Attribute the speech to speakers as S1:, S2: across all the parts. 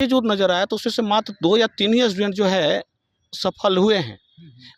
S1: ये जो नज़र आया तो उसमें से मात्र 2 या 3 ही स्टूडेंट जो है सफल हुए हैं।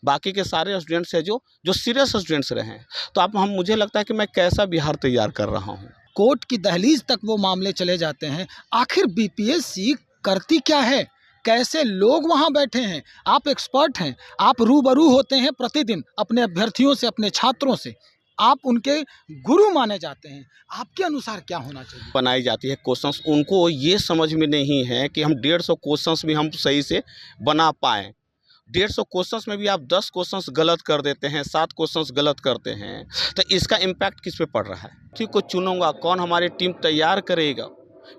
S1: बाकी के सारे स्टूडेंट्स हैं जो सीरियस स्टूडेंट्स रहे हैं। तो अब हम मुझे लगता है कि मैं कैसा बिहार तैयार कर रहा हूँ।
S2: कोर्ट की दहलीज तक वो मामले चले जाते हैं। आखिर बीपीएससी करती क्या है? कैसे लोग वहाँ बैठे हैं? आप एक्सपर्ट हैं, आप रूबरू होते हैं प्रतिदिन अपने अभ्यर्थियों से, अपने छात्रों से, आप उनके गुरु माने जाते हैं। आपके अनुसार क्या होना चाहिए?
S1: बनाई जाती है क्वेश्चंस, उनको ये समझ में नहीं है कि हम 150 क्वेश्चंस भी हम सही से बना पाएँ। 150 क्वेश्चंस में भी आप 10 क्वेश्चंस गलत कर देते हैं, 7 क्वेश्चंस गलत करते हैं, तो इसका इम्पैक्ट किस पे पड़ रहा है? ठीक को चुनूंगा, कौन हमारी टीम तैयार करेगा?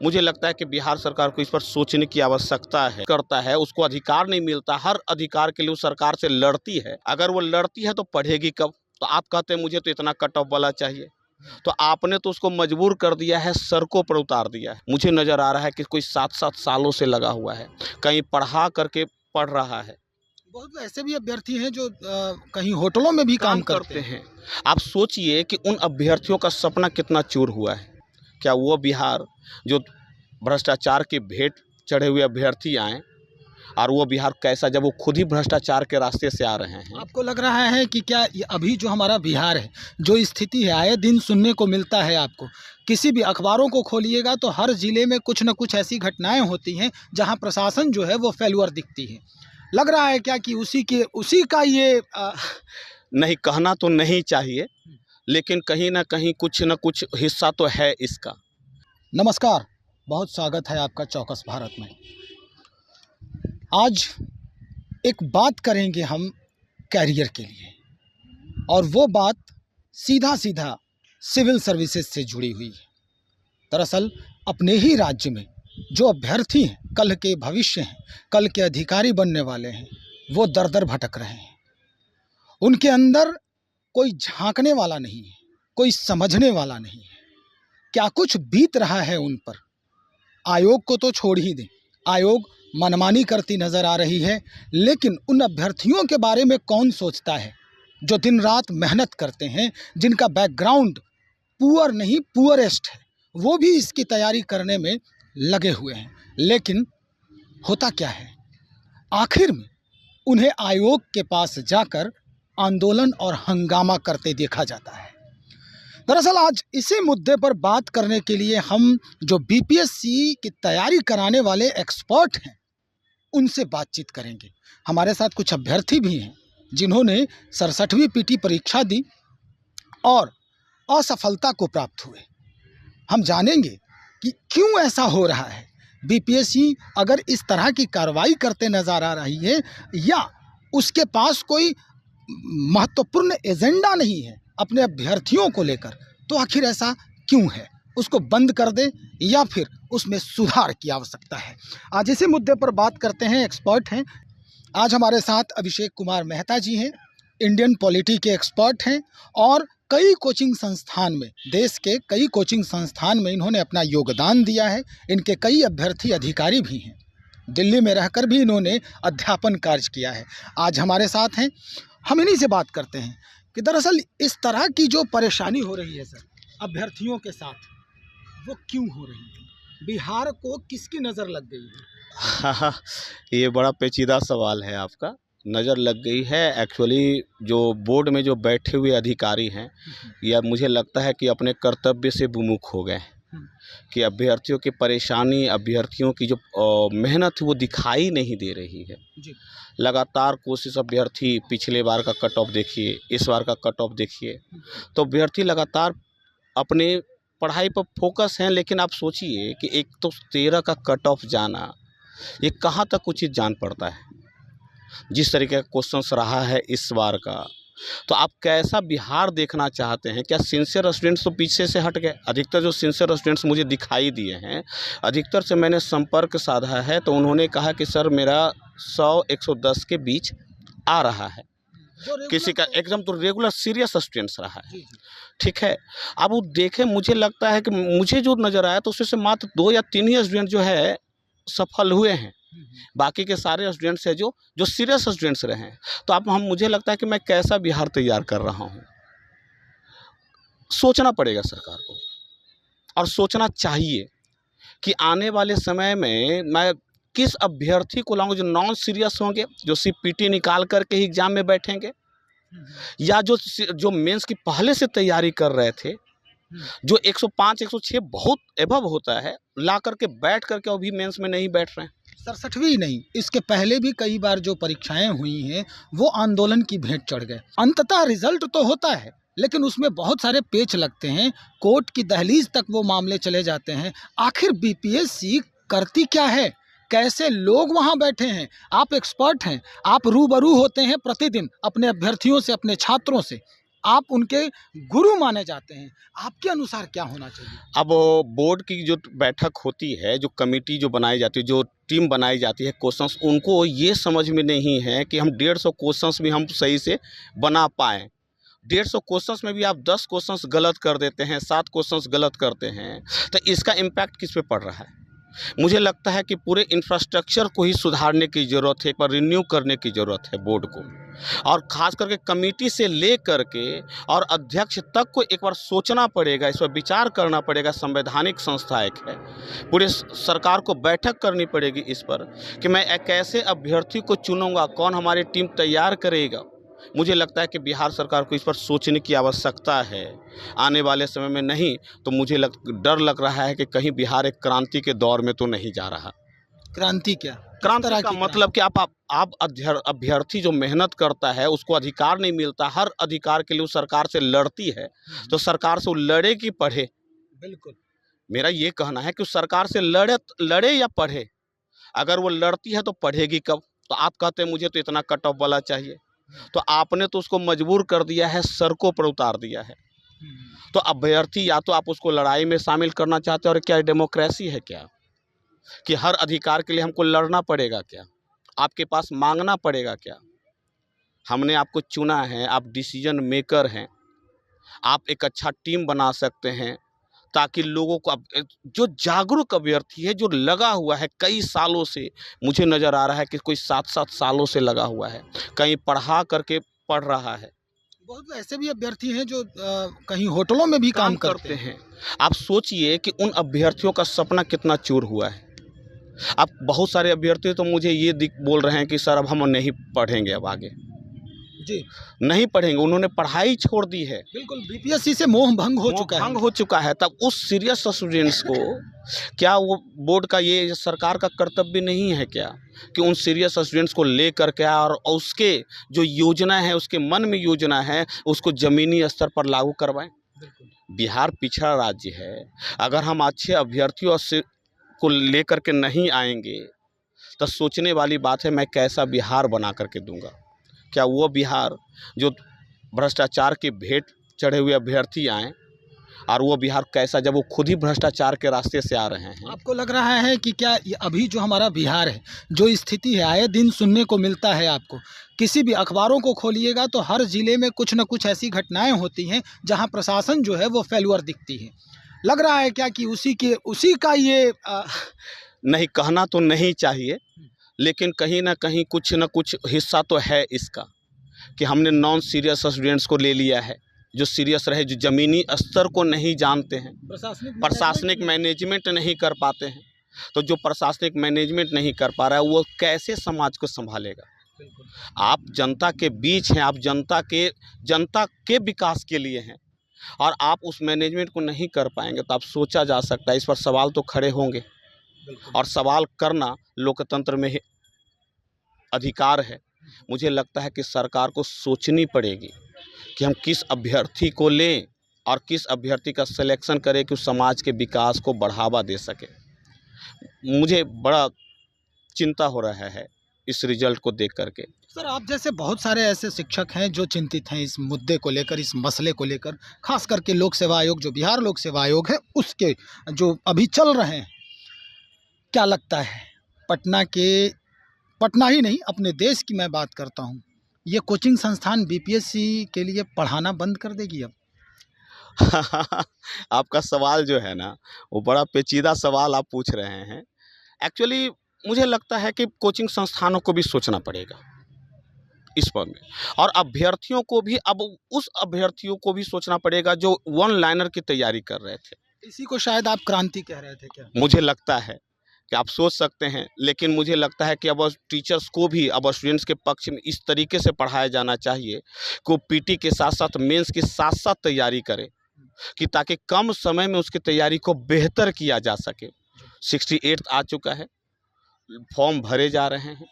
S1: मुझे लगता है कि बिहार सरकार को इस पर सोचने की आवश्यकता है। करता है, उसको अधिकार नहीं मिलता, हर अधिकार के लिए वो सरकार से लड़ती है। अगर वो लड़ती है तो पढ़ेगी कब? तो आप कहते हैं मुझे तो इतना कट ऑफ वाला चाहिए, तो आपने तो उसको मजबूर कर दिया है, सड़कों पर उतार दिया है। मुझे नज़र आ रहा है कि कोई 7-7 सालों से लगा हुआ है, कहीं पढ़ा करके पढ़ रहा है।
S2: बहुत ऐसे भी अभ्यर्थी हैं जो कहीं होटलों में भी काम करते हैं।
S1: आप सोचिए कि उन अभ्यर्थियों का सपना कितना चूर हुआ है। क्या वो बिहार जो भ्रष्टाचार के भेंट चढ़े हुए अभ्यर्थी आए, और वो बिहार कैसा जब वो खुद ही भ्रष्टाचार के रास्ते से आ रहे हैं?
S2: आपको लग रहा है कि क्या ये अभी जो हमारा बिहार है, जो स्थिति है, आए दिन सुनने को मिलता है आपको, किसी भी अखबारों को खोलिएगा तो हर ज़िले में कुछ न कुछ ऐसी घटनाएं होती हैं जहां प्रशासन जो है वो फेल्यूर दिखती है। लग रहा है क्या कि उसी का ये
S1: नहीं, कहना तो नहीं चाहिए, लेकिन कहीं ना कहीं कुछ न कुछ हिस्सा तो है इसका।
S2: नमस्कार, बहुत स्वागत है आपका चौकस भारत में। आज एक बात करेंगे हम कैरियर के लिए, और वो बात सीधा सिविल सर्विसेज से जुड़ी हुई है। दरअसल अपने ही राज्य में जो अभ्यर्थी हैं, कल के भविष्य हैं, कल के अधिकारी बनने वाले हैं, वो दर भटक रहे हैं। उनके अंदर कोई झांकने वाला नहीं है, कोई समझने वाला नहीं है। क्या कुछ बीत रहा है उन पर? आयोग को तो छोड़ ही दें, आयोग मनमानी करती नज़र आ रही है, लेकिन उन अभ्यर्थियों के बारे में कौन सोचता है जो दिन रात मेहनत करते हैं, जिनका बैकग्राउंड पुअर नहीं पुअरेस्ट है, वो भी इसकी तैयारी करने में लगे हुए हैं। लेकिन होता क्या है, आखिर में उन्हें आयोग के पास जाकर आंदोलन और हंगामा करते देखा जाता है। दरअसल आज इसी मुद्दे पर बात करने के लिए हम जो बीपीएससी की तैयारी कराने वाले एक्सपर्ट हैं, उनसे बातचीत करेंगे। हमारे साथ कुछ अभ्यर्थी भी हैं जिन्होंने 67वीं पीटी परीक्षा दी और असफलता को प्राप्त हुए। हम जानेंगे कि क्यों ऐसा हो रहा है। बीपीएससी अगर इस तरह की कार्रवाई करते नजर आ रही है, या उसके पास कोई महत्वपूर्ण एजेंडा नहीं है अपने अभ्यर्थियों को लेकर, तो आखिर ऐसा क्यों है? उसको बंद कर दे या फिर उसमें सुधार की आवश्यकता है। आज इसी मुद्दे पर बात करते हैं, एक्सपर्ट हैं। आज हमारे साथ अभिषेक कुमार मेहता जी हैं, इंडियन पॉलिटी के एक्सपर्ट हैं, और कई कोचिंग संस्थान में, देश के कई कोचिंग संस्थान में इन्होंने अपना योगदान दिया है। इनके कई अभ्यर्थी अधिकारी भी हैं, दिल्ली में रहकर भी इन्होंने अध्यापन कार्य किया है। आज हमारे साथ हैं, हम इन्हीं से बात करते हैं कि दरअसल इस तरह की जो परेशानी हो रही है सर अभ्यर्थियों के साथ, वो क्यों हो रही है? बिहार को किसकी नज़र लग गई है?
S1: हाँ, ये बड़ा पेचीदा सवाल है आपका। नज़र लग गई है, एक्चुअली जो बोर्ड में जो बैठे हुए अधिकारी हैं, या मुझे लगता है कि अपने कर्तव्य से विमुख हो गए हैं, कि अभ्यर्थियों की परेशानी, अभ्यर्थियों की जो मेहनत वो दिखाई नहीं दे रही है।
S2: जी।
S1: लगातार कोशिश, अभ्यर्थी पिछले बार का कट ऑफ देखिए, इस बार का कट ऑफ देखिए, तो अभ्यर्थी लगातार अपने पढ़ाई पर फोकस हैं। लेकिन आप सोचिए कि एक तो 13 का कट ऑफ जाना, ये कहाँ तक उचित जान पड़ता है? जिस तरीके का क्वेश्चंस रहा है इस बार का, तो आप कैसा बिहार देखना चाहते हैं? क्या सिंसियर स्टूडेंट्स तो पीछे से हट गए? अधिकतर जो सिंसियर स्टूडेंट्स मुझे दिखाई दिए हैं, अधिकतर से मैंने संपर्क साधा है, तो उन्होंने कहा कि सर मेरा 100-110 के बीच आ रहा है। किसी का एकदम तो रेगुलर सीरियस स्टूडेंट्स रहा है। ठीक है, अब वो देखें, मुझे लगता है कि मुझे जो नज़र आया तो उसमें से मात्र 2 या 3 ही स्टूडेंट जो है सफल हुए हैं। बाकी के सारे स्टूडेंट्स हैं जो सीरियस स्टूडेंट्स रहे हैं। तो अब मुझे लगता है कि मैं कैसा बिहार तैयार कर रहा हूँ। सोचना पड़ेगा सरकार को, और सोचना चाहिए कि आने वाले समय में मैं किस अभ्यर्थी को लाऊंगा जो नॉन सीरियस होंगे, जो सिर्फ पीटी निकाल करके ही एग्जाम में बैठेंगे, या जो मेंस की पहले से तैयारी कर रहे थे, जो 105 106 बहुत एबव होता है, ला करके बैठ करके अभी मेंस में नहीं बैठ रहे हैं।
S2: 67वीं नहीं, इसके पहले भी कई बार जो परीक्षाएं हुई हैं वो आंदोलन की भेंट चढ़ गए। अंततः रिजल्ट तो होता है, लेकिन उसमें बहुत सारे पेच लगते हैं, कोर्ट की दहलीज तक वो मामले चले जाते हैं। आखिर बीपीएससी करती क्या है, कैसे लोग वहां बैठे हैं? आप एक्सपर्ट हैं, आप रूबरू होते हैं प्रतिदिन अपने अभ्यर्थियों से, अपने छात्रों से, आप उनके गुरु माने जाते हैं। आपके अनुसार क्या होना चाहिए?
S1: अब बोर्ड की जो बैठक होती है, जो कमेटी जो बनाई जाती है, जो टीम बनाई जाती है, क्वेश्चंस उनको ये समझ में नहीं है कि हम 150 क्वेश्चंस भी हम सही से बना पाएँ। 150 क्वेश्चंस में भी आप 10 क्वेश्चंस गलत कर देते हैं, 7 क्वेश्चंस गलत करते हैं, तो इसका इम्पैक्ट किस पे पड़ रहा है? मुझे लगता है कि पूरे इंफ्रास्ट्रक्चर को ही सुधारने की ज़रूरत है, एक बार रिन्यू करने की ज़रूरत है बोर्ड को, और ख़ास करके कमेटी से ले करके और अध्यक्ष तक को एक बार सोचना पड़ेगा, इस पर विचार करना पड़ेगा। संवैधानिक संस्था एक है, पूरे सरकार को बैठक करनी पड़ेगी इस पर कि मैं एक ऐसे अभ्यर्थी को चुनूँगा, कौन हमारी टीम तैयार करेगा। मुझे लगता है कि बिहार सरकार को इस पर सोचने की आवश्यकता है आने वाले समय में। नहीं तो मुझे डर लग रहा है कि कहीं बिहार एक क्रांति के दौर में तो नहीं जा रहा।
S2: क्रांति क्या?
S1: क्रांति का मतलब कि आप अभ्यर्थी जो मेहनत करता है उसको अधिकार नहीं मिलता, हर अधिकार के लिए वो सरकार से लड़ती है, तो सरकार से वो लड़े कि पढ़े।
S2: बिल्कुल,
S1: मेरा ये कहना है कि सरकार से लड़े या पढ़े। अगर वो लड़ती है तो पढ़ेगी कब? तो आप कहते हैं मुझे तो इतना कट ऑफ वाला चाहिए, तो आपने तो उसको मजबूर कर दिया है, सड़कों पर उतार दिया है। तो अभ्यर्थी या तो आप उसको लड़ाई में शामिल करना चाहते हैं, और क्या डेमोक्रेसी है क्या कि हर अधिकार के लिए हमको लड़ना पड़ेगा? क्या आपके पास मांगना पड़ेगा? क्या हमने आपको चुना है, आप डिसीजन मेकर हैं, आप एक अच्छा टीम बना सकते हैं ताकि लोगों को जो जागरूक अभ्यर्थी है, जो लगा हुआ है कई सालों से, मुझे नज़र आ रहा है कि कोई 7-7 सालों से लगा हुआ है, कहीं पढ़ा करके पढ़ रहा है।
S2: बहुत ऐसे भी अभ्यर्थी हैं जो कहीं होटलों में भी काम करते हैं।
S1: आप सोचिए कि उन अभ्यर्थियों का सपना कितना चूर हुआ है। अब बहुत सारे अभ्यर्थी तो मुझे ये बोल रहे हैं कि सर अब हम नहीं पढ़ेंगे, अब आगे
S2: जी
S1: नहीं पढ़ेंगे, उन्होंने पढ़ाई छोड़ दी है।
S2: बिल्कुल, बीपीएससी से मोह भंग हो चुका है।
S1: तब उस सीरियस स्टूडेंट्स को क्या वो बोर्ड का, ये सरकार का कर्तव्य नहीं है क्या कि उन सीरियस स्टूडेंट्स को ले करके और उसके जो योजना है, उसके मन में योजना है, उसको ज़मीनी स्तर पर लागू करवाएं? बिहार पिछड़ा राज्य है, अगर हम अच्छे अभ्यर्थियों को ले करके नहीं आएंगे तो सोचने वाली बात है, मैं कैसा बिहार बना करके दूंगा? क्या वो बिहार जो भ्रष्टाचार के भेंट चढ़े हुए अभ्यर्थी आए, और वो बिहार कैसा जब वो खुद ही भ्रष्टाचार के रास्ते से आ रहे हैं?
S2: आपको लग रहा है कि क्या अभी जो हमारा बिहार है, जो स्थिति है, आए दिन सुनने को मिलता है, आपको किसी भी अखबारों को खोलिएगा तो हर ज़िले में कुछ न कुछ ऐसी घटनाएं होती हैं जहां प्रशासन जो है वो फेल्यूर दिखती है। लग रहा है क्या कि उसी का ये
S1: नहीं, कहना तो नहीं चाहिए, लेकिन कहीं ना कहीं कुछ न कुछ हिस्सा तो है इसका कि हमने नॉन सीरियस स्टूडेंट्स को ले लिया है, जो सीरियस रहे, जो ज़मीनी स्तर को नहीं जानते हैं, प्रशासनिक मैनेजमेंट नहीं कर पाते हैं। तो जो प्रशासनिक मैनेजमेंट नहीं कर पा रहा है वो कैसे समाज को संभालेगा? आप जनता के बीच हैं, आप जनता के विकास के लिए हैं, और आप उस मैनेजमेंट को नहीं कर पाएंगे तो आप सोचा जा सकता है, इस पर सवाल तो खड़े होंगे, और सवाल करना लोकतंत्र में अधिकार है। मुझे लगता है कि सरकार को सोचनी पड़ेगी कि हम किस अभ्यर्थी को लें और किस अभ्यर्थी का सिलेक्शन करें कि उस समाज के विकास को बढ़ावा दे सके। मुझे बड़ा चिंता हो रहा है इस रिजल्ट को देख करके।
S2: सर, आप जैसे बहुत सारे ऐसे शिक्षक हैं जो चिंतित हैं इस मुद्दे को लेकर, इस मसले को लेकर, खास करके लोक सेवा आयोग, जो बिहार लोक सेवा आयोग है, उसके जो अभी चल रहे हैं, क्या लगता है पटना ही नहीं, अपने देश की मैं बात करता हूँ, ये कोचिंग संस्थान बीपीएससी के लिए पढ़ाना बंद कर देगी अब?
S1: आपका सवाल जो है ना, वो बड़ा पेचीदा सवाल आप पूछ रहे हैं। एक्चुअली मुझे लगता है कि कोचिंग संस्थानों को भी सोचना पड़ेगा इस पर में, और अभ्यर्थियों को भी, अब उस अभ्यर्थियों को भी सोचना पड़ेगा जो वन लाइनर की तैयारी कर रहे थे।
S2: इसी को शायद आप क्रांति कह रहे थे क्या?
S1: मुझे लगता है कि आप सोच सकते हैं, लेकिन मुझे लगता है कि अब टीचर्स को भी अब स्टूडेंट्स के पक्ष में इस तरीके से पढ़ाया जाना चाहिए कि वो पीटी के साथ साथ मेंस के साथ साथ तैयारी करे, कि ताकि कम समय में उसकी तैयारी को बेहतर किया जा सके। 68 आ चुका है, फॉर्म भरे जा रहे हैं,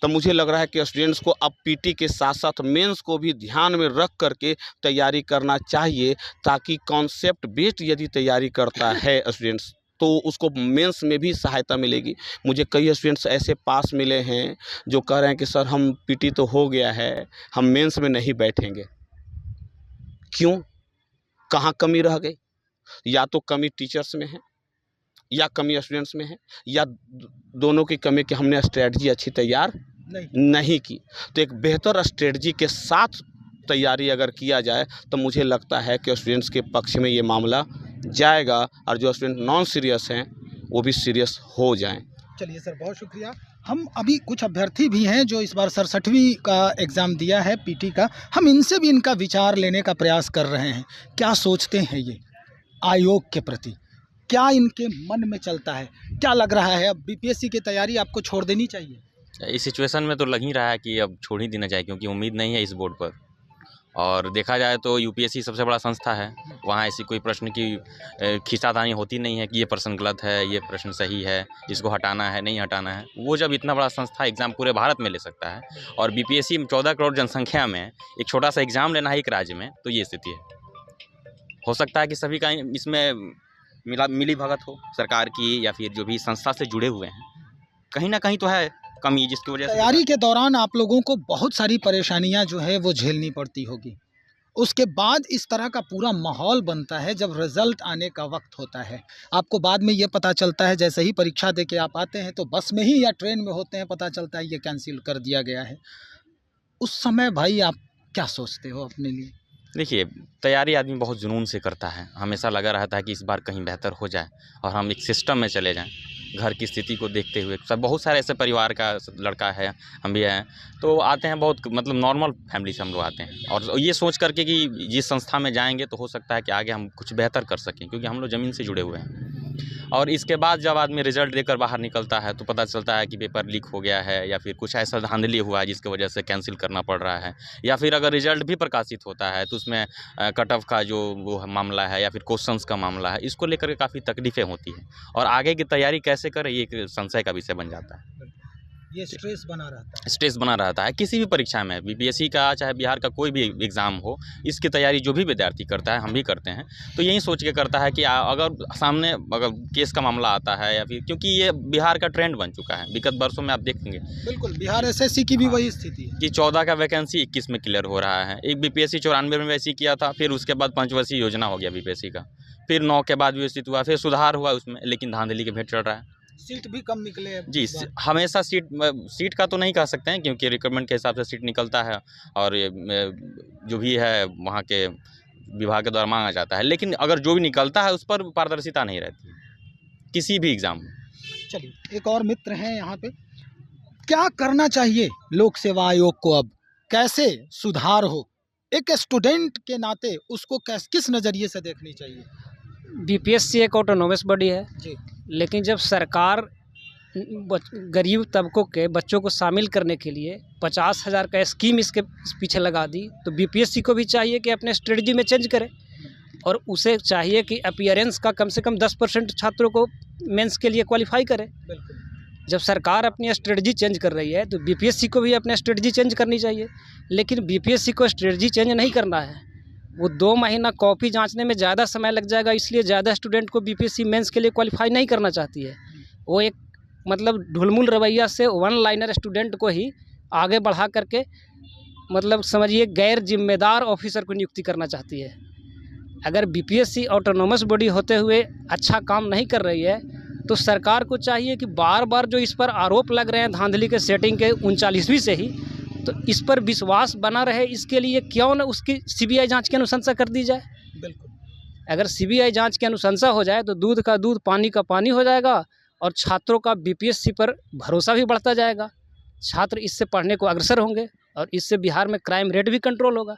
S1: तो मुझे लग रहा है कि स्टूडेंट्स को अब पीटी के साथ साथ मेंस को भी ध्यान में रख करके तैयारी करना चाहिए, ताकि कॉन्सेप्ट बेस्ड यदि तैयारी करता है स्टूडेंट्स तो उसको मेंस में भी सहायता मिलेगी। मुझे कई स्टूडेंट्स ऐसे पास मिले हैं जो कह रहे हैं कि सर हम पीटी तो हो गया है, हम मेंस में नहीं बैठेंगे। क्यों? कहाँ कमी रह गई? या तो कमी टीचर्स में है, या कमी स्टूडेंट्स में है, या दोनों की कमी कि हमने स्ट्रेटजी अच्छी तैयार नहीं की। तो एक बेहतर स्ट्रेटजी के साथ तैयारी अगर किया जाए तो मुझे लगता है कि स्टूडेंट्स के पक्ष में ये मामला जाएगा, और जो स्टूडेंट नॉन सीरियस हैं वो भी सीरियस हो जाएं।
S2: चलिए सर, बहुत शुक्रिया। हम अभी कुछ अभ्यर्थी भी हैं जो इस बार 67वीं का एग्ज़ाम दिया है पीटी का, हम इनसे भी इनका विचार लेने का प्रयास कर रहे हैं। क्या सोचते हैं ये आयोग के प्रति, क्या इनके मन में चलता है, क्या लग रहा है अब बीपीएससी की तैयारी आपको छोड़ देनी चाहिए?
S3: इस सिचुएशन में तो लग ही रहा है कि अब छोड़ ही देना चाहिए, क्योंकि उम्मीद नहीं है इस बोर्ड पर। और देखा जाए तो यूपीएससी सबसे बड़ा संस्था है, वहाँ ऐसी कोई प्रश्न की खींचातानी होती नहीं है कि ये प्रश्न गलत है, ये प्रश्न सही है, इसको हटाना है, नहीं हटाना है। वो जब इतना बड़ा संस्था एग्ज़ाम पूरे भारत में ले सकता है, और बीपीएससी में 14 करोड़ जनसंख्या में एक छोटा सा एग्ज़ाम लेना है एक राज्य में, तो ये स्थिति है। हो सकता है कि सभी का इसमें मिली भगत हो, सरकार की या फिर जो भी संस्था से जुड़े हुए हैं, कहीं ना कहीं तो है कमी, जिसकी वजह से
S2: तैयारी के दौरान आप लोगों को बहुत सारी परेशानियां जो है वो झेलनी पड़ती होगी। उसके बाद इस तरह का पूरा माहौल बनता है जब रिजल्ट आने का वक्त होता है। आपको बाद में ये पता चलता है, जैसे ही परीक्षा दे के आप आते हैं तो बस में ही या ट्रेन में होते हैं, पता चलता है ये कैंसिल कर दिया गया है। उस समय भाई आप क्या सोचते हो अपने लिए?
S3: देखिए, तैयारी आदमी बहुत जुनून से करता है, हमेशा लगा रहता है कि इस बार कहीं बेहतर हो जाए और हम एक सिस्टम में चले जाएं। घर की स्थिति को देखते हुए, सब बहुत सारे ऐसे परिवार का लड़का है, हम भी हैं, तो आते हैं बहुत मतलब नॉर्मल फैमिली से हम लोग आते हैं, और ये सोच करके कि जिस संस्था में जाएंगे तो हो सकता है कि आगे हम कुछ बेहतर कर सकें, क्योंकि हम लोग ज़मीन से जुड़े हुए हैं। और इसके बाद जब आदमी रिजल्ट देकर बाहर निकलता है तो पता चलता है कि पेपर लीक हो गया है, या फिर कुछ ऐसा धांधली हुआ है जिसकी वजह से कैंसिल करना पड़ रहा है, या फिर अगर रिजल्ट भी प्रकाशित होता है तो उसमें कट ऑफ का जो वो मामला है या फिर क्वेश्चंस का मामला है, इसको लेकर के काफ़ी तकलीफ़ें होती हैं, और आगे की तैयारी कैसे करें ये एक संशय का विषय बन जाता है।
S2: ये स्ट्रेस बना रहता है।
S3: स्ट्रेस बना रहता है किसी भी परीक्षा में, बीपीएससी का चाहे बिहार का कोई भी एग्ज़ाम हो, इसकी तैयारी जो भी विद्यार्थी करता है, हम भी करते हैं, तो यही सोच के करता है कि अगर सामने अगर केस का मामला आता है, या फिर क्योंकि ये बिहार का ट्रेंड बन चुका है, विगत वर्षों में आप देखेंगे
S2: बिल्कुल बिहार एसएससी की भी वही स्थिति है
S3: कि 14 का वैकेंसी 21 में क्लियर हो रहा है। एक बीपीएससी 94 में वैसे किया था, फिर उसके बाद पंचवर्षीय योजना हो गया बीपीएससी का, फिर 9 के बाद व्यवस्थित हुआ, फिर सुधार हुआ उसमें, लेकिन धांधली के भेंट चढ़ रहा है।
S2: सीट भी कम निकले हैं
S3: जी, हमेशा सीट का तो नहीं कह सकते हैं, क्योंकि रिक्वायरमेंट के हिसाब से सीट निकलता है, और जो भी है वहाँ के विभाग के द्वारा मांगा जाता है, लेकिन अगर जो भी निकलता है उस पर पारदर्शिता नहीं रहती है किसी भी एग्ज़ाम में।
S2: चलिए, एक और मित्र हैं यहाँ पे, क्या करना चाहिए लोक सेवा आयोग को, अब कैसे सुधार हो? एक स्टूडेंट के नाते उसको किस नज़रिए से देखनी चाहिए?
S4: बीपीएससी एक ऑटोनोमस बॉडी है
S2: जी,
S4: लेकिन जब सरकार गरीब तबकों के बच्चों को शामिल करने के लिए 50,000 का स्कीम इसके पीछे लगा दी, तो बीपीएससी को भी चाहिए कि अपने स्ट्रेटजी में चेंज करे, और उसे चाहिए कि अपीयरेंस का कम से कम 10% छात्रों को मेंस के लिए क्वालिफाई करे।
S2: बिल्कुल।
S4: जब सरकार अपनी स्ट्रेटजी चेंज कर रही है तो बीपीएससी को भी अपनी स्ट्रेटजी चेंज करनी चाहिए, लेकिन बीपीएससी को स्ट्रेटजी चेंज नहीं करना है। वो 2 महीना कॉपी जांचने में ज़्यादा समय लग जाएगा, इसलिए ज़्यादा स्टूडेंट को बीपीएससी मेंस के लिए क्वालिफाई नहीं करना चाहती है। वो एक मतलब ढुलमुल रवैया से वन लाइनर स्टूडेंट को ही आगे बढ़ा करके मतलब समझिए गैर जिम्मेदार ऑफिसर को नियुक्ति करना चाहती है। अगर बीपीएससी ऑटोनोमस बॉडी होते हुए अच्छा काम नहीं कर रही है तो सरकार को चाहिए कि बार बार जो इस पर आरोप लग रहे हैं धांधली के सेटिंग के 39वीं से ही, तो इस पर विश्वास बना रहे, इसके लिए क्यों न उसकी सीबीआई जांच की अनुशंसा कर दी जाए।
S2: बिल्कुल।
S4: अगर सीबीआई जांच की अनुशंसा हो जाए तो दूध का दूध पानी का पानी हो जाएगा, और छात्रों का बीपीएससी पर भरोसा भी बढ़ता जाएगा, छात्र इससे पढ़ने को अग्रसर होंगे, और इससे बिहार में क्राइम रेट भी कंट्रोल होगा।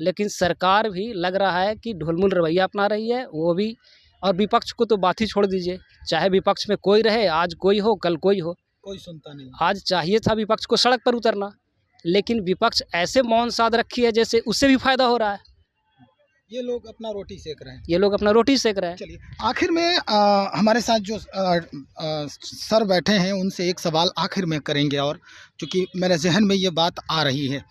S4: लेकिन सरकार भी लग रहा है कि ढुलमुल रवैया अपना रही है, वो भी और विपक्ष को तो बात ही छोड़ दीजिए, चाहे विपक्ष में कोई रहे, आज कोई हो कल कोई हो,
S2: कोई सुनता नहीं।
S4: आज चाहिए था विपक्ष को सड़क पर उतरना, लेकिन विपक्ष ऐसे मौन साध रखी है जैसे उससे भी फायदा हो रहा है।
S2: ये लोग अपना रोटी सेक रहे हैं।
S4: ये लोग अपना रोटी सेक रहे हैं।
S2: चलिए आखिर में हमारे साथ जो सर बैठे हैं उनसे एक सवाल आखिर में करेंगे, और चूँकि मेरे जहन में ये बात आ रही है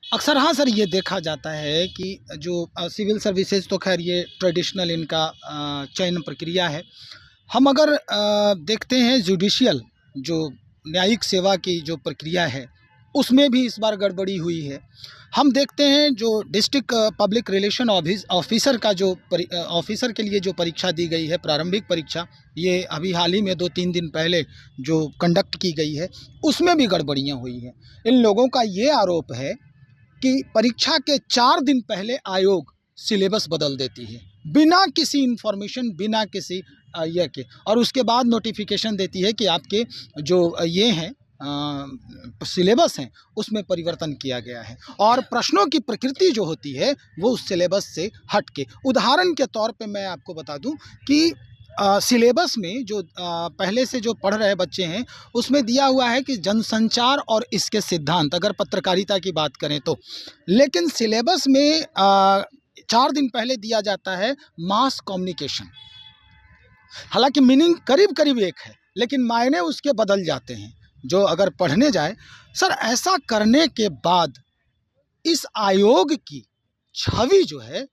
S2: अक्सर। हाँ सर, ये देखा जाता है कि जो सिविल सर्विसेज तो खैर ये ट्रेडिशनल इनका चयन प्रक्रिया है। हम अगर देखते हैं जुडिशियल जो न्यायिक सेवा की जो प्रक्रिया है उसमें भी इस बार गड़बड़ी हुई है। हम देखते हैं जो डिस्ट्रिक्ट पब्लिक रिलेशन ऑफिसर का जो ऑफिसर के लिए जो परीक्षा दी गई है, प्रारंभिक परीक्षा, ये अभी हाल ही में 2-3 दिन पहले जो कंडक्ट की गई है, उसमें भी गड़बड़ियाँ हुई हैं। इन लोगों का ये आरोप है कि परीक्षा के 4 दिन पहले आयोग सिलेबस बदल देती है बिना किसी इन्फॉर्मेशन, बिना किसी ये के, और उसके बाद नोटिफिकेशन देती है कि आपके जो ये हैं सिलेबस हैं उसमें परिवर्तन किया गया है, और प्रश्नों की प्रकृति जो होती है वो उस सिलेबस से हट के। उदाहरण के तौर पे मैं आपको बता दूं कि सिलेबस में जो पहले से जो पढ़ रहे बच्चे हैं उसमें दिया हुआ है कि जनसंचार और इसके सिद्धांत, अगर पत्रकारिता की बात करें तो, लेकिन सिलेबस में 4 दिन पहले दिया जाता है मास कम्युनिकेशन। हालांकि मीनिंग करीब करीब एक है लेकिन मायने उसके बदल जाते हैं जो अगर पढ़ने जाए। सर, ऐसा करने के बाद इस आयोग की छवि जो है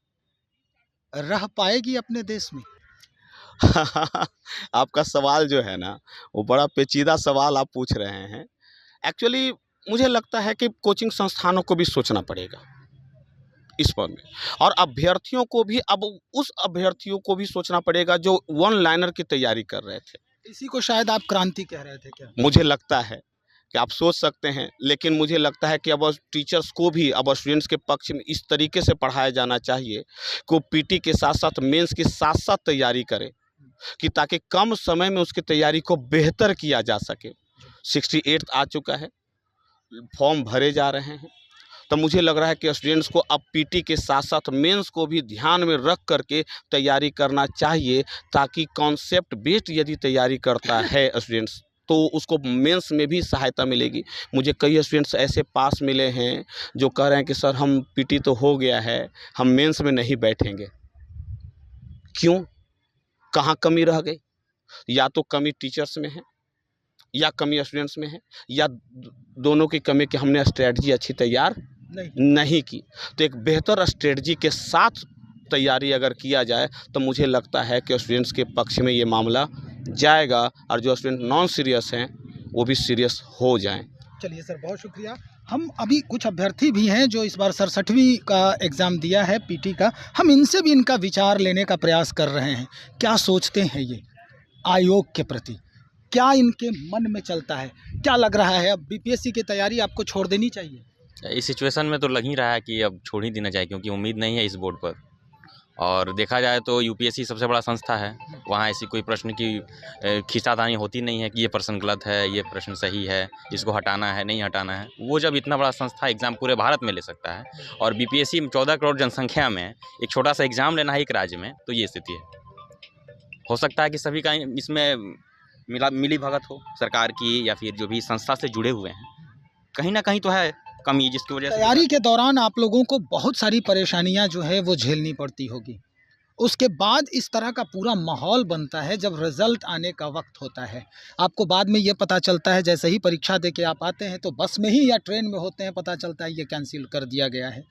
S2: रह पाएगी अपने देश में?
S1: आपका सवाल जो है ना वो बड़ा पेचीदा सवाल आप पूछ रहे हैं। एक्चुअली मुझे लगता है कि कोचिंग संस्थानों को भी सोचना पड़ेगा इस पर में, और अभ्यर्थियों को भी, अब उस अभ्यर्थियों को भी सोचना पड़ेगा जो 1 लाइनर की तैयारी कर रहे थे।
S2: इसी को शायद आप क्रांति कह रहे थे क्या?
S1: मुझे लगता है कि आप सोच सकते हैं, लेकिन मुझे लगता है कि अब टीचर्स को भी, अब स्टूडेंट्स के पक्ष में इस तरीके से पढ़ाया जाना चाहिए कि वो पीटी के साथ साथ मेंस के साथ साथ तैयारी करे, कि ताकि कम समय में उसकी तैयारी को बेहतर किया जा सके। 68 आ चुका है, फॉर्म भरे जा रहे हैं, तो मुझे लग रहा है कि स्टूडेंट्स को अब पीटी के साथ साथ मेंस को भी ध्यान में रख करके तैयारी करना चाहिए, ताकि कॉन्सेप्ट बेस्ड यदि तैयारी करता है स्टूडेंट्स तो उसको मेंस में भी सहायता मिलेगी। मुझे कई स्टूडेंट्स ऐसे पास मिले हैं जो कह रहे हैं कि सर हम पीटी तो हो गया है, हम मेंस में नहीं बैठेंगे। क्यों? कहाँ कमी रह गई? या तो कमी टीचर्स में है या कमी स्टूडेंट्स में है, या दोनों की कमी कि हमने स्ट्रेटजी अच्छी तैयार नहीं की। तो एक बेहतर स्ट्रेटजी के साथ तैयारी अगर किया जाए तो मुझे लगता है कि स्टूडेंट्स के पक्ष में ये मामला जाएगा, और जो स्टूडेंट नॉन सीरियस हैं वो भी सीरियस हो जाएं।
S2: चलिए सर, बहुत शुक्रिया। हम अभी कुछ अभ्यर्थी भी हैं जो इस बार 67वीं का एग्ज़ाम दिया है पीटी का, हम इनसे भी इनका विचार लेने का प्रयास कर रहे हैं। क्या सोचते हैं ये आयोग के प्रति, क्या इनके मन में चलता है, क्या लग रहा है? अब बीपीएससी की तैयारी आपको छोड़ देनी चाहिए?
S3: इस सिचुएशन में तो लग ही रहा है कि अब छोड़ ही देना चाहिए, क्योंकि उम्मीद नहीं है इस बोर्ड पर। और देखा जाए तो यूपीएससी सबसे बड़ा संस्था है, वहाँ ऐसी कोई प्रश्न की खींचातानी होती नहीं है कि ये प्रश्न गलत है, ये प्रश्न सही है, इसको हटाना है, नहीं हटाना है। वो जब इतना बड़ा संस्था एग्ज़ाम पूरे भारत में ले सकता है, और बीपीएससी 14 करोड़ जनसंख्या में एक छोटा सा एग्ज़ाम लेना है एक राज्य में, तो ये स्थिति है। हो सकता है कि सभी का इसमें मिली भगत हो, सरकार की या फिर जो भी संस्था से जुड़े हुए हैं, कहीं ना कहीं तो है कमी, जिसकी वजह से
S2: तैयारी के दौरान आप लोगों को बहुत सारी परेशानियां जो है वो झेलनी पड़ती होगी। उसके बाद इस तरह का पूरा माहौल बनता है जब रिज़ल्ट आने का वक्त होता है। आपको बाद में ये पता चलता है, जैसे ही परीक्षा दे के आप आते हैं तो बस में ही या ट्रेन में होते हैं, पता चलता है ये कैंसिल कर दिया गया है।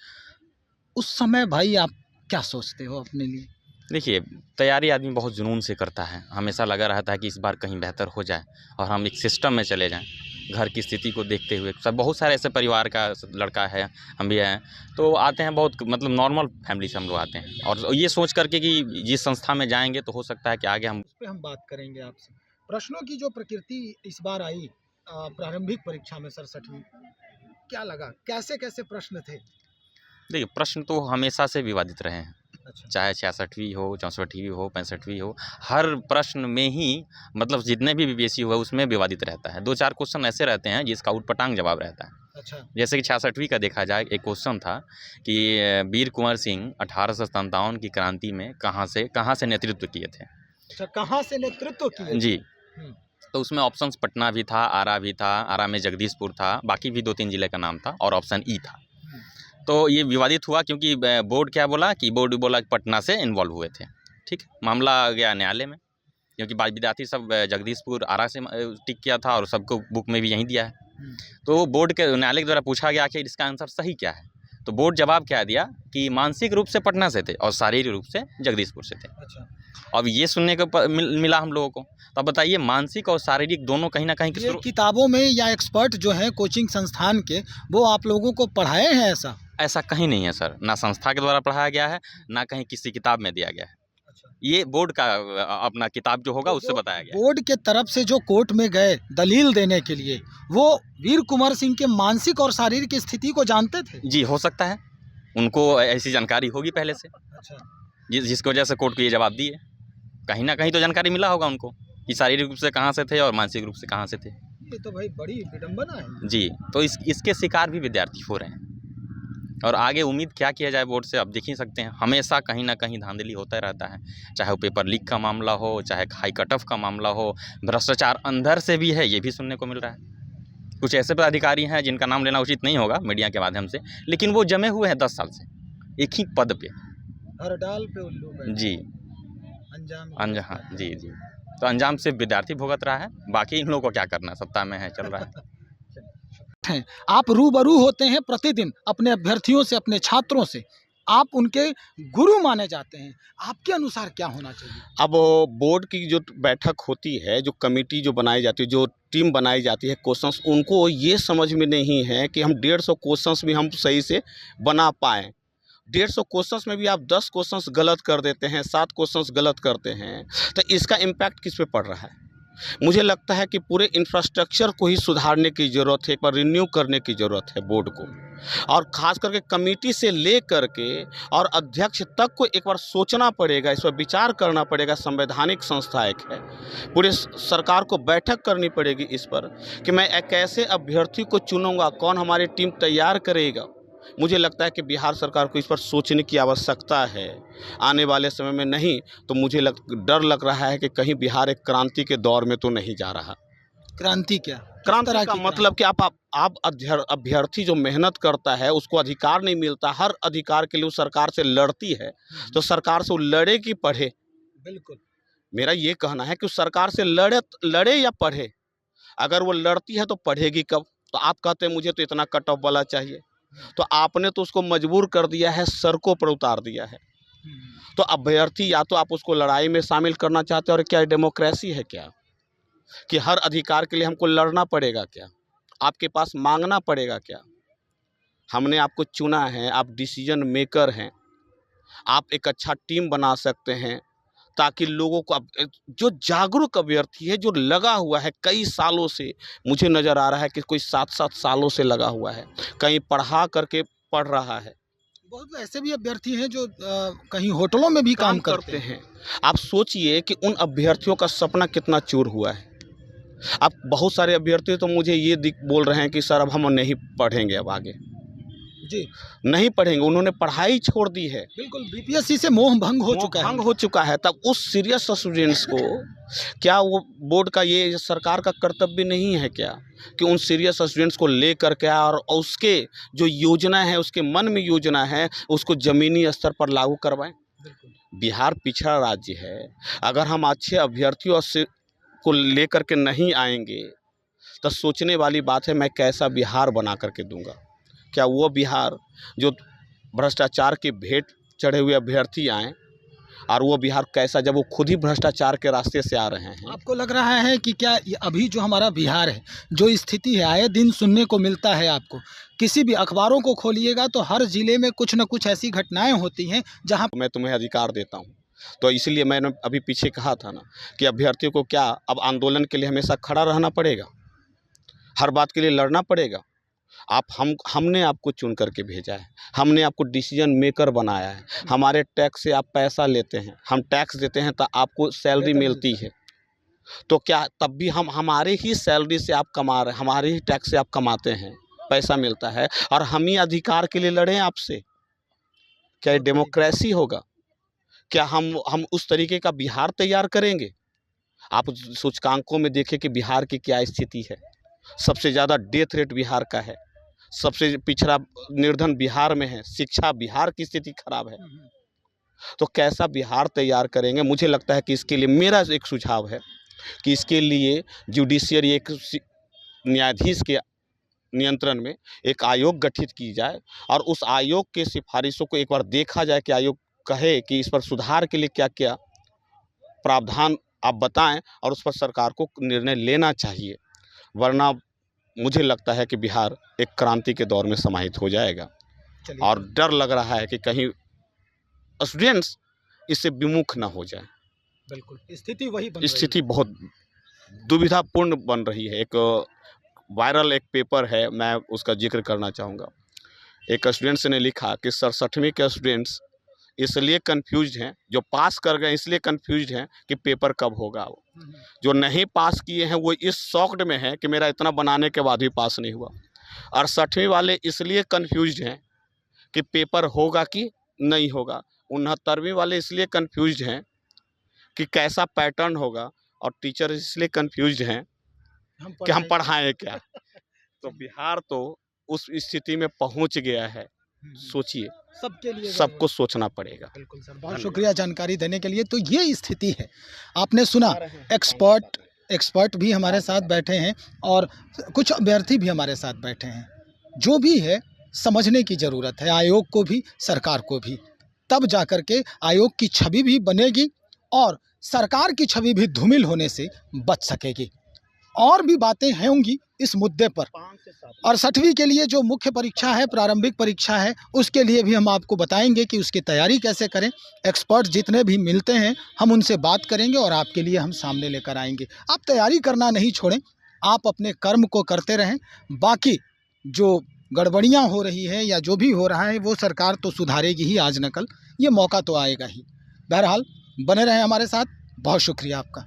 S2: उस समय भाई आप क्या सोचते हो अपने लिए?
S3: देखिए, तैयारी आदमी बहुत जुनून से करता है, हमेशा लगा रहता है कि इस बार कहीं बेहतर हो जाए और हम एक सिस्टम में चले जाएं, घर की स्थिति को देखते हुए। सब बहुत सारे ऐसे परिवार का लड़का है, हम भी हैं, तो आते हैं बहुत मतलब नॉर्मल फैमिली से हम लोग आते हैं, और ये सोच करके कि जिस संस्था में जाएंगे तो हो सकता है कि आगे हम
S2: उस पर हम बात करेंगे आपसे। प्रश्नों की जो प्रकृति इस बार आई प्रारंभिक परीक्षा में 67वीं, क्या लगा, कैसे कैसे प्रश्न थे?
S3: देखिए, प्रश्न तो हमेशा से विवादित रहे हैं,
S2: अच्छा।
S3: चाहे 66वीं हो, 64वीं हो, 65वीं हो, हर प्रश्न में ही मतलब जितने भी बीपीएससी हुआ उसमें विवादित रहता है। 2-4 क्वेश्चन ऐसे रहते हैं जिसका उटपटांग जवाब रहता है।
S2: अच्छा।
S3: जैसे कि 66वीं का देखा जाए, एक क्वेश्चन था कि वीर कुंवर सिंह 1857 की क्रांति में कहाँ से नेतृत्व किए थे।
S2: अच्छा, कहाँ से नेतृत्व किए?
S3: जी,
S2: हम्म।
S3: तो उसमें ऑप्शंस पटना भी था, आरा भी था, आरा में जगदीशपुर था, बाकी भी 2-3 जिले का नाम था और ऑप्शन ई था। तो ये विवादित हुआ क्योंकि बोर्ड क्या बोला कि बोर्ड बोला कि पटना से इन्वॉल्व हुए थे। ठीक, मामला गया न्यायालय में, क्योंकि विद्यार्थी सब जगदीशपुर आरा से टिक किया था और सबको बुक में भी यहीं दिया है। तो बोर्ड के न्यायालय के द्वारा पूछा गया कि इसका आंसर सही क्या है, तो बोर्ड जवाब क्या दिया कि मानसिक रूप से पटना से थे और शारीरिक रूप से जगदीशपुर से थे।
S2: अच्छा।
S3: अब ये सुनने को मिला हम लोगों को, तो अब बताइए मानसिक और शारीरिक दोनों कहीं ना कहीं
S2: ये किताबों में या एक्सपर्ट जो हैं कोचिंग संस्थान के, वो आप लोगों को पढ़ाए हैं ऐसा?
S3: ऐसा कहीं नहीं है सर, ना संस्था के द्वारा पढ़ाया गया है, ना कहीं किसी किताब में दिया गया है।
S2: अच्छा।
S3: ये बोर्ड का अपना किताब जो होगा उससे बताया गया है।
S2: बोर्ड के तरफ से जो कोर्ट में गए दलील देने के लिए, वो वीर कुंवर सिंह के मानसिक और शारीरिक स्थिति को जानते थे?
S3: जी, हो सकता है उनको ऐसी जानकारी होगी पहले से,
S2: अच्छा।
S3: जिसकी वजह से कोर्ट को ये जवाब दिए। कहीं ना कहीं तो जानकारी मिला होगा उनको कि शारीरिक रूप से कहाँ से थे और मानसिक रूप से कहाँ से थे।
S2: ये तो भाई बड़ी विडंबना है।
S3: जी, तो इसके शिकार भी विद्यार्थी हो रहे हैं और आगे उम्मीद क्या किया जाए बोर्ड से, अब देख ही सकते हैं। हमेशा कहीं ना कहीं धांधली होता रहता है, चाहे वो पेपर लीक का मामला हो, चाहे हाई कट ऑफ का मामला हो, भ्रष्टाचार अंदर से भी है, ये भी सुनने को मिल रहा है। कुछ ऐसे पदाधिकारी हैं जिनका नाम लेना उचित नहीं होगा मीडिया के माध्यम से, लेकिन वो जमे हुए हैं 10 साल से एक ही पद पे।
S2: हर डाल पे उल्लू बैठे।
S3: जी, हाँ जी जी, तो अंजाम सिर्फ विद्यार्थी भुगत रहा है, बाकी इन लोगों को क्या करना, सत्ता में है, चल रहा है।
S2: आप रूबरू होते हैं प्रतिदिन अपने अभ्यर्थियों से, अपने छात्रों से, आप उनके गुरु माने जाते हैं, आपके अनुसार क्या होना चाहिए?
S1: अब बोर्ड की जो बैठक होती है, जो कमेटी जो बनाई जाती है, जो टीम बनाई जाती है क्वेश्चंस, उनको ये समझ में नहीं है कि हम 150 क्वेश्चंस भी हम सही से बना पाएँ। 150 क्वेश्चंस में भी आप 10 क्वेश्चंस गलत कर देते हैं, 7 क्वेश्चंस गलत करते हैं, तो इसका इम्पैक्ट किस पे पड़ रहा है? मुझे लगता है कि पूरे इंफ्रास्ट्रक्चर को ही सुधारने की ज़रूरत है, एक बार रिन्यू करने की ज़रूरत है बोर्ड को, और ख़ास करके कमेटी से ले करके और अध्यक्ष तक को एक बार सोचना पड़ेगा, इस पर विचार करना पड़ेगा। संवैधानिक संस्था एक है, पूरे सरकार को बैठक करनी पड़ेगी इस पर कि मैं एक ऐसे अभ्यर्थी को चुनूँगा, कौन हमारी टीम तैयार करेगा। मुझे लगता है कि बिहार सरकार को इस पर सोचने की आवश्यकता है आने वाले समय में। नहीं तो मुझे डर लग रहा है कि कहीं बिहार एक क्रांति के दौर में तो नहीं जा रहा।
S2: क्रांति क्या?
S1: क्रांति का मतलब कि आप अभ्यर्थी जो मेहनत करता है उसको अधिकार नहीं मिलता, हर अधिकार के लिए वो सरकार से लड़ती है, तो सरकार से वो लड़े कि पढ़े।
S2: बिल्कुल,
S1: मेरा ये कहना है कि उस सरकार से लड़े या पढ़े। अगर वो लड़ती है तो पढ़ेगी कब? तो आप कहते हैं मुझे तो इतना कट ऑफ वाला चाहिए, तो आपने तो उसको मजबूर कर दिया है, सड़कों पर उतार दिया है। तो अभ्यर्थी या तो आप उसको लड़ाई में शामिल करना चाहते हैं, और क्या डेमोक्रेसी है क्या कि हर अधिकार के लिए हमको लड़ना पड़ेगा क्या? आपके पास मांगना पड़ेगा क्या? हमने आपको चुना है, आप डिसीजन मेकर हैं, आप एक अच्छा टीम बना सकते हैं ताकि लोगों को, जो जागरूक अभ्यर्थी है, जो लगा हुआ है कई सालों से, मुझे नज़र आ रहा है कि कोई 7-7 सालों से लगा हुआ है, कहीं पढ़ा करके पढ़ रहा है।
S2: बहुत ऐसे भी अभ्यर्थी हैं जो कहीं होटलों में भी काम करते हैं।
S1: आप सोचिए कि उन अभ्यर्थियों का सपना कितना चूर हुआ है। अब बहुत सारे अभ्यर्थी तो मुझे ये बोल रहे हैं कि सर अब हम नहीं पढ़ेंगे, अब आगे
S2: जी
S1: नहीं पढ़ेंगे, उन्होंने पढ़ाई छोड़ दी है।
S2: बिल्कुल, बीपीएससी से मोह भंग हो चुका है।
S1: तब उस सीरियस स्टूडेंट्स को क्या वो बोर्ड का, ये सरकार का कर्तव्य नहीं है क्या कि उन सीरियस स्टूडेंट्स को ले कर के और उसके जो योजना है, उसके मन में योजना है, उसको ज़मीनी स्तर पर लागू करवाएं? बिहार पिछड़ा राज्य है, अगर हम अच्छे अभ्यर्थियों को ले कर के नहीं आएंगे तो सोचने वाली बात है, मैं कैसा बिहार बना करके दूंगा? क्या वो बिहार जो भ्रष्टाचार के भेंट चढ़े हुए अभ्यर्थी आए, और वो बिहार कैसा जब वो खुद ही भ्रष्टाचार के रास्ते से आ रहे हैं?
S2: आपको लग रहा है कि क्या अभी जो हमारा बिहार है, जो स्थिति है, आए दिन सुनने को मिलता है, आपको किसी भी अखबारों को खोलिएगा तो हर जिले में कुछ न कुछ ऐसी घटनाएं होती हैं जहां
S1: मैं तुम्हें अधिकार देता हूं, तो इसलिए मैंने अभी पीछे कहा था ना कि अभ्यर्थियों को क्या अब आंदोलन के लिए हमेशा खड़ा रहना पड़ेगा, हर बात के लिए लड़ना पड़ेगा? हमने आपको चुन करके भेजा है, हमने आपको डिसीजन मेकर बनाया है, हमारे टैक्स से आप पैसा लेते हैं, हम टैक्स देते हैं तो आपको सैलरी मिलती है, तो क्या तब भी हम हमारे ही सैलरी से आप कमा रहे, हमारे ही टैक्स से आप कमाते हैं, पैसा मिलता है और हम ही अधिकार के लिए लड़ें आपसे? क्या ये डेमोक्रेसी होगा? क्या हम उस तरीके का बिहार तैयार करेंगे? आप सूचकांकों में देखें कि बिहार की क्या स्थिति है। सबसे ज़्यादा डेथ रेट बिहार का है, सबसे पिछड़ा निर्धन बिहार में है, शिक्षा बिहार की स्थिति खराब है। तो कैसा बिहार तैयार करेंगे? मुझे लगता है कि इसके लिए मेरा एक सुझाव है कि इसके लिए जुडिशियरी, एक न्यायाधीश के नियंत्रण में एक आयोग गठित की जाए और उस आयोग के सिफारिशों को एक बार देखा जाए कि आयोग कहे कि इस पर सुधार के लिए क्या क्या प्रावधान आप बताएं और उस पर सरकार को निर्णय लेना चाहिए। वरना मुझे लगता है कि बिहार एक क्रांति के दौर में समाहित हो जाएगा और डर लग रहा है कि कहीं स्टूडेंट्स इससे विमुख ना हो जाए।
S2: बिल्कुल स्थिति वही बन रही है।
S1: स्थिति बहुत दुविधापूर्ण बन रही है। एक वायरल एक पेपर है, मैं उसका जिक्र करना चाहूँगा। एक स्टूडेंट्स ने लिखा कि 67वीं के स्टूडेंट्स इसलिए कंफ्यूज्ड हैं, जो पास कर गए इसलिए कंफ्यूज्ड हैं कि पेपर कब होगा। जो नहीं पास किए हैं वो इस शॉक्ड में है कि मेरा इतना बनाने के बाद भी पास नहीं हुआ। और 60वीं वाले इसलिए कंफ्यूज्ड हैं कि पेपर होगा कि नहीं होगा। 69वीं वाले इसलिए कंफ्यूज्ड हैं कि कैसा पैटर्न होगा। और टीचर इसलिए कंफ्यूज्ड हैं कि हम पढ़ाएं क्या। तो बिहार तो उस स्थिति में पहुंच गया है। सोचिए,
S2: सबके लिए
S1: सबको सोचना पड़ेगा।
S2: बिल्कुल सर, बहुत शुक्रिया जानकारी देने के लिए। तो ये स्थिति है, आपने सुना। एक्सपर्ट भी हमारे साथ बैठे हैं और कुछ अभ्यर्थी भी हमारे साथ बैठे हैं। जो भी है समझने की ज़रूरत है, आयोग को भी सरकार को भी, तब जा कर के आयोग की छवि भी बनेगी और सरकार की छवि भी धूमिल होने से बच सकेगी। और भी बातें होंगी इस मुद्दे पर। और 60वीं के लिए जो मुख्य परीक्षा है, प्रारंभिक परीक्षा है, उसके लिए भी हम आपको बताएंगे कि उसकी तैयारी कैसे करें। एक्सपर्ट जितने भी मिलते हैं हम उनसे बात करेंगे और आपके लिए हम सामने लेकर आएंगे। आप तैयारी करना नहीं छोड़ें, आप अपने कर्म को करते रहें। बाकी जो गड़बड़ियाँ हो रही है या जो भी हो रहा है वो सरकार तो सुधारेगी ही आज न कल, ये मौका तो आएगा ही। बहरहाल बने रहें हमारे साथ। बहुत शुक्रिया आपका।